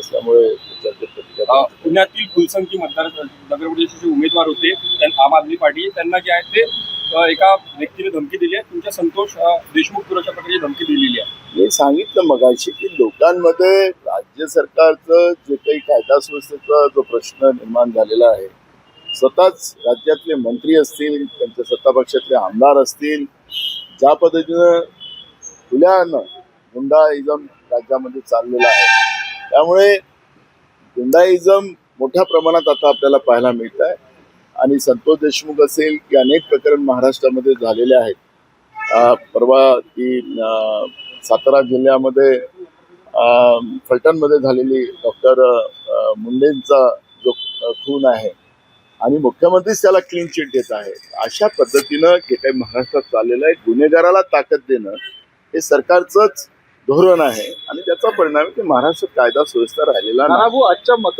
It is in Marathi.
असल्यामुळे त्याच्यात प्रतिक्रिया पुण्यातील फुलसंगी मतदार नगर परिषदेचे उमेदवार होते आम आदमी पार्टी, त्यांना जे आहे ते एका व्यक्तीने धमकी दिली आहे. तुमच्या संतोष देशमुख अशा प्रकारे धमकी दिलेली आहे. मी सांगितलं मगाशी की लोकांमध्ये राज्य सरकारचं जे काही कायदा सुव्यवस्थेचा जो प्रश्न निर्माण झालेला आहे, स्वतःच राज्यातले मंत्री असतील, त्यांच्या सत्तापक्षातले आमदार असतील, ज्या पद्धतीनं खुल्यानं गुंडाइझम राज्यामध्ये चाललेला आहे, त्यामुळे गुंडाइझम मोठ्या प्रमाणात आता आपल्याला पाहायला मिळत आहे. आणि संतोष देशमुख असेल की अनेक प्रकरण महाराष्ट्रामध्ये झालेले आहेत. परवा की सातारा जिल्ह्यामध्ये फलटणमध्ये झालेली डॉक्टर मुंडेंचा जो खून आहे आणि मुख्यमंत्रीच त्याला क्लीन चिट देत आहे. अशा पद्धतीनं जे काही महाराष्ट्रात चाललेलं आहे, गुन्हेगाराला ताकद देणं हे सरकारचंच धोरण आहे आणि त्याचा परिणाम की महाराष्ट्रात कायदा सुव्यवस्था राहिलेला नाही. आजच्या